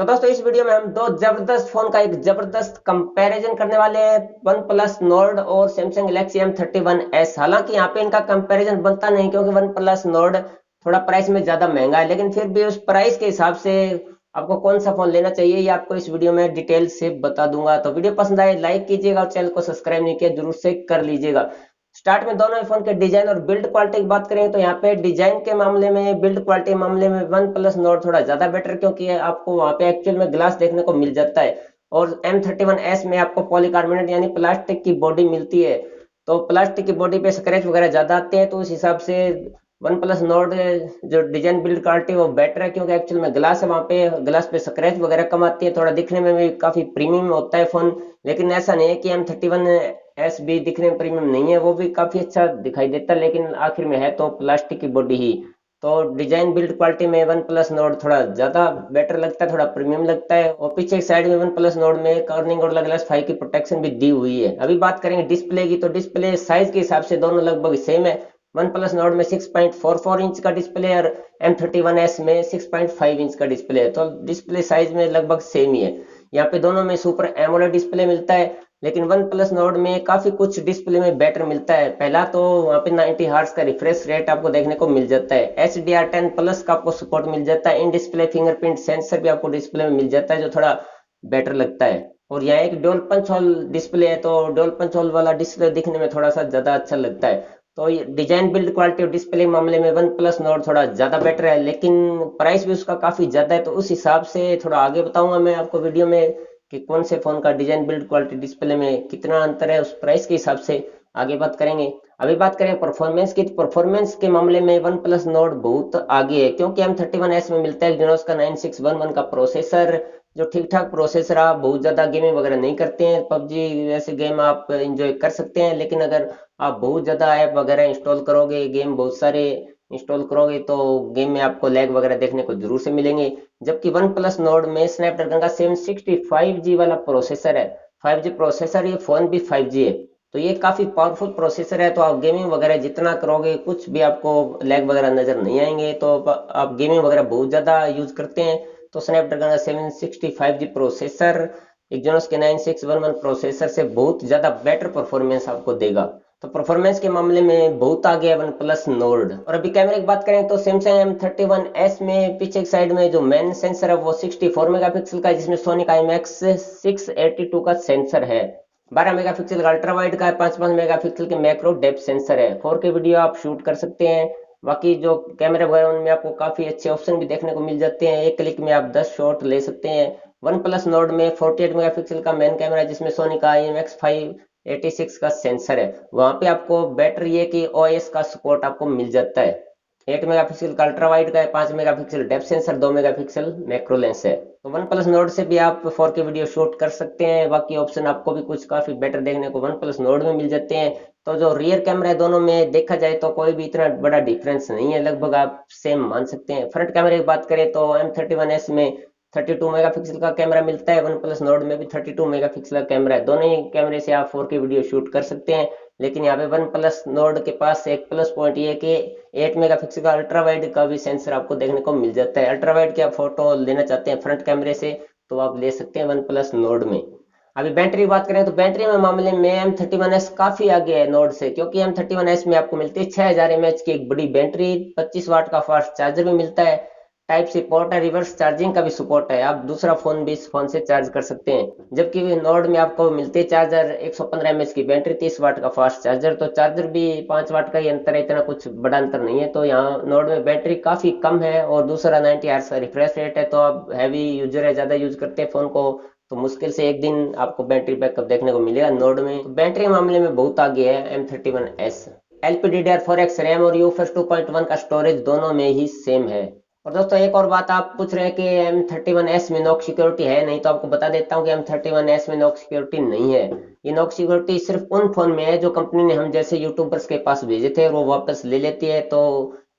तो दोस्तों इस वीडियो में हम दो जबरदस्त फोन का एक जबरदस्त कंपैरिजन करने वाले हैं, वन प्लस नोर्ड और सैमसंग गैलेक्सी M31s। हालांकि यहाँ पे इनका कंपैरिजन बनता नहीं क्योंकि वन प्लस नोर्ड थोड़ा प्राइस में ज्यादा महंगा है, लेकिन फिर भी उस प्राइस के हिसाब से आपको कौन सा फोन लेना चाहिए ये आपको इस वीडियो में डिटेल से बता दूंगा। तो वीडियो पसंद आए लाइक कीजिएगा और चैनल को सब्सक्राइब नहीं किया जरूर से कर लीजिएगा। स्टार्ट में दोनों फोन के डिजाइन और बिल्ड क्वालिटी की बात करें तो यहाँ पे डिजाइन के मामले में, बिल्ड क्वालिटी के मामले में वन प्लस नोट थोड़ा ज्यादा बेटर, क्योंकि आपको वहाँ पे एक्चुअल में ग्लास देखने को मिल जाता है। और M31s में आपको पॉलीकार्बोनेट यानी प्लास्टिक की बॉडी मिलती है, तो प्लास्टिक की बॉडी पे स्क्रैच वगैरह ज्यादा आते हैं। तो उस हिसाब से वन प्लस नोट जो डिजाइन बिल्ड क्वालिटी वो बेटर है, क्योंकि एक्चुअल में ग्लास है, वहाँ पे ग्लास पे स्क्रैच वगैरह कम आती है। थोड़ा दिखने में भी काफी प्रीमियम होता है फोन, लेकिन ऐसा नहीं है कि M31s भी दिखने में प्रीमियम नहीं है, वो भी काफी अच्छा दिखाई देता है, लेकिन आखिर में है तो प्लास्टिक की बॉडी ही। तो डिजाइन बिल्ड क्वालिटी में वन प्लस नोट थोड़ा ज्यादा बेटर लगता है, थोड़ा प्रीमियम लगता है। और पीछे की साइड में वन प्लस नोट में कर्निंग और ग्लास 5 की प्रोटेक्शन भी दी हुई है। अभी बात करेंगे डिस्प्ले की, तो डिस्प्ले साइज के हिसाब से दोनों लगभग सेम है। वन प्लस नोट में 6.44 इंच का डिस्प्ले है और M31s में 6.5 इंच का डिस्प्ले है, तो डिस्प्ले साइज में लगभग सेम ही है। यहाँ पे दोनों में सुपर एमोलेड डिस्प्ले मिलता है, लेकिन वन प्लस नोट में काफी कुछ डिस्प्ले में बेटर मिलता है। पहला तो वहाँ पे 90 हर्ट्ज का रिफ्रेश रेट आपको देखने को मिल जाता है, HDR10 प्लस का आपको सपोर्ट मिल जाता है, इन डिस्प्ले फिंगरप्रिंट सेंसर भी आपको डिस्प्ले में मिल जाता है जो थोड़ा बेटर लगता है। और यहाँ एक डुअल पंच होल डिस्प्ले है, तो डुअल पंच होल वाला डिस्प्ले दिखने में थोड़ा सा ज्यादा अच्छा लगता है। तो ये डिजाइन बिल्ड क्वालिटी और डिस्प्ले के मामले में वन प्लस नोट थोड़ा ज्यादा बेटर है, लेकिन प्राइस भी उसका काफी ज्यादा है। तो उस हिसाब से थोड़ा आगे बताऊंगा मैं आपको वीडियो में कि कौन से फोन का डिजाइन बिल्ड क्वालिटी डिस्प्ले में कितना अंतर है, उस प्राइस के हिसाब से आगे बात करेंगे। अभी बात करें परफॉर्मेंस की, तो परफॉर्मेंस के मामले में वन प्लस नोट बहुत आगे है, क्योंकि M31s में मिलता है एक्जिनोस का 9611 का प्रोसेसर, जो ठीक ठाक प्रोसेसर। आप बहुत ज्यादा गेमिंग वगैरह नहीं करते हैं, पबजी वैसे गेम आप इंजॉय कर सकते हैं, लेकिन अगर आप बहुत ज्यादा ऐप वगैरह इंस्टॉल करोगे, गेम बहुत सारे इंस्टॉल करोगे, तो गेम में आपको लैग वगैरह देखने को जरूर से मिलेंगे। जबकि वन प्लस नोड में स्नैपड्रैगन का 765G वाला प्रोसेसर है, 5G प्रोसेसर, ये फोन भी 5G है, तो ये काफी पावरफुल प्रोसेसर है। तो आप गेमिंग वगैरह जितना करोगे कुछ भी आपको लैग वगैरह नजर नहीं आएंगे। तो आप गेमिंग वगैरह बहुत ज्यादा यूज करते हैं तो स्नैपड्रैगन का 765G प्रोसेसर एक्जिनोस के 9611 प्रोसेसर से बहुत ज्यादा बेटर परफॉर्मेंस आपको देगा। तो परफॉर्मेंस के मामले में बहुत आगे है वन प्लस नोर्ड। और अभी कैमरे की बात करें तो सैमसंग M31s में पीछे की साइड में जो मेन सेंसर है वो 64 मेगापिक्सल का है, जिसमें सोनी का IMX682 का सेंसर है। 12 मेगापिक्सल का अल्ट्रा वाइड का है, 5 मेगापिक्सल के मैक्रो डेप्थ सेंसर है। 4K वीडियो आप शूट कर सकते हैं। बाकी जो कैमरे वगैरह उनमें आपको काफी अच्छे ऑप्शन भी देखने को मिल जाते हैं, एक क्लिक में आप 10 शॉट ले सकते हैं। वन प्लस नोर्ड में 48 मेगापिक्सल का मेन कैमरा है, जिसमें सोनी का IMX586 का सेंसर है। वहां पे आपको बेटर ये कि OS का सपोर्ट आपको मिल जाता है। 8 मेगापिक्सल का अल्ट्रा वाइड का है, 5 megapixel depth sensor, 2 megapixel macro lens है। तो वन प्लस नोर्ड से भी आप 4K वीडियो शूट कर सकते हैं। बाकी ऑप्शन आपको भी कुछ काफी बेटर देखने को वन प्लस नोर्ड में मिल जाते हैं। तो जो रियर कैमरा है दोनों में देखा जाए तो कोई भी इतना बड़ा डिफरेंस नहीं है, लगभग आप सेम मान सकते हैं। फ्रंट कैमरे की बात करें तो M31s में 32 मेगापिक्सल का कैमरा मिलता है, वन प्लस नोर्ड में भी 32 मेगापिक्सल का कैमरा है। दोनों ही कैमरे से आप 4K वीडियो शूट कर सकते हैं। लेकिन यहाँ पे वन प्लस नोर्ड के पास एक प्लस पॉइंट ये कि 8 मेगापिक्सल का अल्ट्रा वाइड का भी सेंसर आपको देखने को मिल जाता है। अल्ट्रा वाइड की आप फोटो लेना चाहते हैं फ्रंट कैमरे से तो आप ले सकते हैं वन प्लस नोर्ड में। अभी बैटरी की बात करें तो बैटरी में मामले में M31s काफी आगे है नोड से, क्योंकि M31s में आपको मिलती है 6000 mAh की एक बड़ी बैटरी, 25 वाट का फास्ट चार्जर भी मिलता है, टाइप सी पोर्ट है, रिवर्स चार्जिंग का भी सपोर्ट है, आप दूसरा फोन भी इस फोन से चार्ज कर सकते हैं। जबकि नोड में आपको मिलते हैं चार्जर 115 mAh की बैटरी, 30 वाट का फास्ट चार्जर, तो चार्जर भी 5 वाट का ही अंतर है, इतना कुछ बड़ा अंतर नहीं है। तो यहाँ नोड में बैटरी काफी कम है और दूसरा 90 हर्ट्ज का रिफ्रेश रेट है, तो आप हैवी यूजर है, ज्यादा यूज करते हैं फोन को, तो मुश्किल से एक दिन आपको बैटरी बैकअप देखने को मिलेगा नोड में। तो बैटरी के मामले में बहुत आगे है M31s। LPDDR4X रैम और UFS 2.1 का स्टोरेज दोनों में ही सेम है। और दोस्तों एक और बात, आप पूछ रहे हैं कि M31s में नॉक सिक्योरिटी है नहीं, तो आपको बता देता हूँ कि M31s में नॉक सिक्योरिटी नहीं है। ये नॉक सिक्योरिटी सिर्फ उन फोन में है जो कंपनी ने हम जैसे यूट्यूबर्स के पास भेजे थे और वो वापस ले लेती है। तो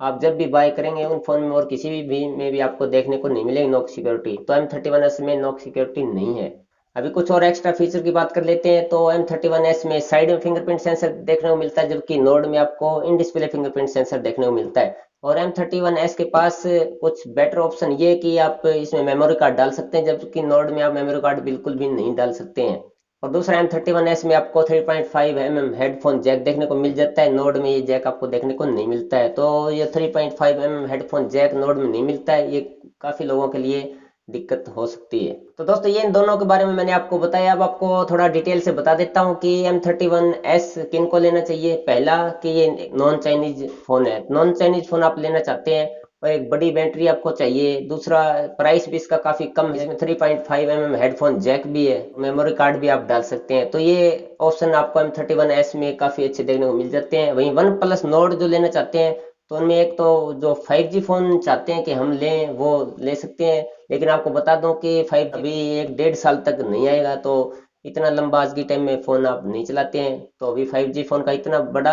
आप जब भी बाय करेंगे उन फोन में और किसी भी में भी आपको देखने को नहीं मिलेगी नॉक सिक्योरिटी। तो M31s में नॉक सिक्योरिटी नहीं है। अभी कुछ और एक्स्ट्रा फीचर की बात कर लेते हैं। तो M31s में साइड में फिंगरप्रिंट सेंसर देखने को मिलता है, जबकि नोड में आपको इन डिस्प्ले फिंगरप्रिंट सेंसर देखने को मिलता है। और M31s के पास कुछ बेटर ऑप्शन ये है कि आप इसमें मेमोरी कार्ड डाल सकते हैं, जबकि नोड में आप मेमोरी कार्ड बिल्कुल भी नहीं डाल सकते हैं। और दूसरा M31s में आपको 3.5 mm हेडफोन जैक देखने को मिल जाता है, नोड में ये जैक आपको देखने को नहीं मिलता है। तो ये 3.5 mm हेडफोन जैक नोड में नहीं मिलता है, ये काफ़ी लोगों के लिए दिक्कत हो सकती है। तो दोस्तों ये इन दोनों के बारे में मैंने आपको बताया। अब आपको थोड़ा डिटेल से बता देता हूँ कि M31s किन को लेना चाहिए। पहला कि ये नॉन चाइनीज फोन है, नॉन चाइनीज फोन आप लेना चाहते हैं और एक बड़ी बैटरी आपको चाहिए। दूसरा प्राइस भी इसका काफी कम है, इसमें 3.5 mm हेडफोन जैक भी है, मेमोरी कार्ड भी आप डाल सकते हैं। तो ये ऑप्शन आपको M31s में काफी अच्छे देखने को मिल जाते हैं। वहीं वन प्लस नोड जो लेना चाहते हैं, तो उनमें एक तो जो 5G फोन चाहते हैं कि हम लें वो ले सकते हैं, लेकिन आपको बता दूं कि 5 अभी 1 डेढ़ साल तक नहीं आएगा, तो इतना लंबा आज के टाइम में फोन आप नहीं चलाते हैं, तो अभी 5G फोन का इतना बड़ा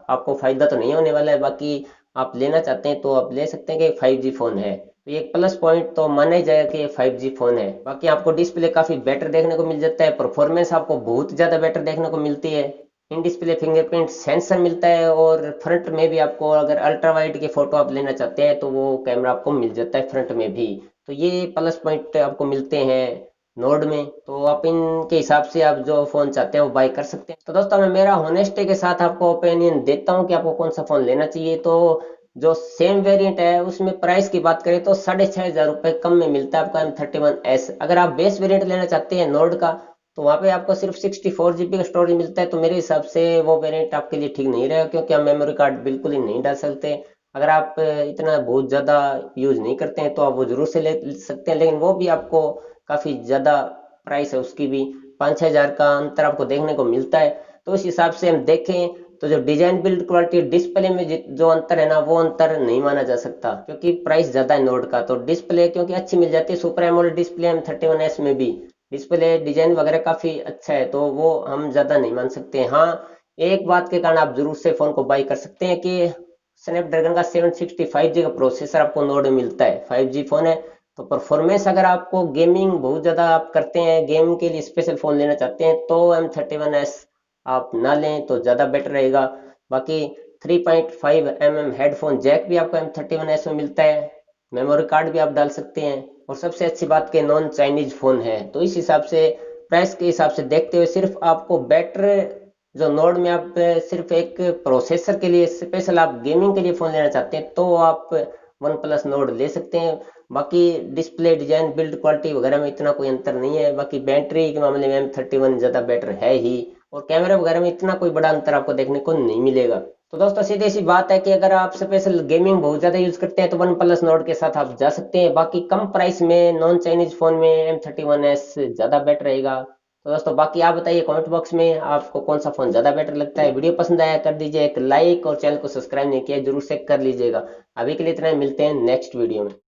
आपको फायदा तो नहीं होने वाला है। बाकी आप लेना चाहते हैं तो आप ले सकते हैं कि 5G फोन है, तो ये एक प्लस पॉइंट तो माना ही जाएगा कि ये 5G फोन है। बाकी आपको डिस्प्ले काफी बेटर देखने को मिल जाता है, परफॉर्मेंस आपको बहुत ज्यादा बेटर देखने को मिलती है। इन डिस्प्ले फिंगरप्रिंट सेंसर मिलता है, और फ्रंट में भी आपको अगर अल्ट्रा वाइड की फोटो आप लेना चाहते हैं तो वो कैमरा आपको मिल जाता है फ्रंट में भी। तो ये प्लस पॉइंट आपको मिलते हैं नोड में। तो आप इनके हिसाब से आप जो फोन चाहते हैं वो बाय कर सकते हैं। तो दोस्तों मैं मेरा होनेस्टी के साथ आपको ओपिनियन देता हूँ कि आपको कौन सा फोन लेना चाहिए। तो जो सेम वेरिएंट है उसमें प्राइस की बात करें तो 6,500 रुपये कम में मिलता है आपको M31s। अगर आप बेस वेरिएंट लेना चाहते हैं नोड का, तो वहाँ पे आपको सिर्फ 64 GB का स्टोरेज मिलता है। तो मेरे हिसाब से वो वेरिएंट आपके लिए ठीक नहीं रहेगा, क्योंकि आप मेमोरी कार्ड बिल्कुल ही नहीं डाल सकते। अगर आप इतना बहुत ज़्यादा यूज नहीं करते हैं तो आप वो जरूर से ले सकते हैं, लेकिन वो भी आपको काफ़ी ज़्यादा प्राइस है उसकी भी, 5-6 हज़ार का अंतर आपको देखने को मिलता है। तो उस हिसाब से हम देखें तो जो डिजाइन बिल्ड क्वालिटी डिस्प्ले में जो अंतर है ना, वो अंतर नहीं माना जा सकता, क्योंकि प्राइस ज़्यादा है नोड का। तो डिस्प्ले क्योंकि अच्छी मिल जाती है, सुपर एमोलेड डिस्प्ले M31s में भी डिस्प्ले डिजाइन वगैरह काफी अच्छा है, तो वो हम ज्यादा नहीं मान सकते। हाँ, एक बात के कारण आप जरूर से फोन को बाई कर सकते हैं कि स्नैपड्रैगन का 765G का प्रोसेसर आपको नोड में मिलता है, 5G फोन है। तो परफॉर्मेंस अगर आपको गेमिंग बहुत ज्यादा आप करते हैं, गेम के लिए स्पेशल फोन लेना चाहते हैं, तो M31s आप ना लें तो ज्यादा बेटर रहेगा। बाकी 3.5 mm हेडफोन जैक भी आपको M31s में मिलता है, मेमोरी कार्ड भी आप डाल सकते हैं, और सबसे अच्छी बात के नॉन चाइनीज फोन है। तो इस हिसाब से प्राइस के हिसाब से देखते हुए सिर्फ आपको बेटर जो नोड में आप सिर्फ एक प्रोसेसर के लिए स्पेशल आप गेमिंग के लिए फोन लेना चाहते हैं तो आप वन प्लस नोड ले सकते हैं। बाकी डिस्प्ले डिजाइन बिल्ड क्वालिटी वगैरह में इतना कोई अंतर नहीं है। बाकी बैटरी के मामले में M31 ज़्यादा बेटर है ही, और कैमरे वगैरह में इतना कोई बड़ा अंतर आपको देखने को नहीं मिलेगा। तो दोस्तों सीधी सी बात है कि अगर आप स्पेशल गेमिंग बहुत ज़्यादा यूज़ करते हैं तो वन प्लस नोड के साथ आप जा सकते हैं। बाकी कम प्राइस में नॉन चाइनीज फ़ोन में M31s ज़्यादा बेटर रहेगा। तो दोस्तों बाकी आप बताइए कमेंट बॉक्स में आपको कौन सा फ़ोन ज़्यादा बेटर लगता है। वीडियो पसंद आया कर दीजिए एक लाइक, और चैनल को सब्सक्राइब नहीं किया जरूर से कर लीजिएगा। अभी के लिए इतना ही, मिलते हैं नेक्स्ट वीडियो में।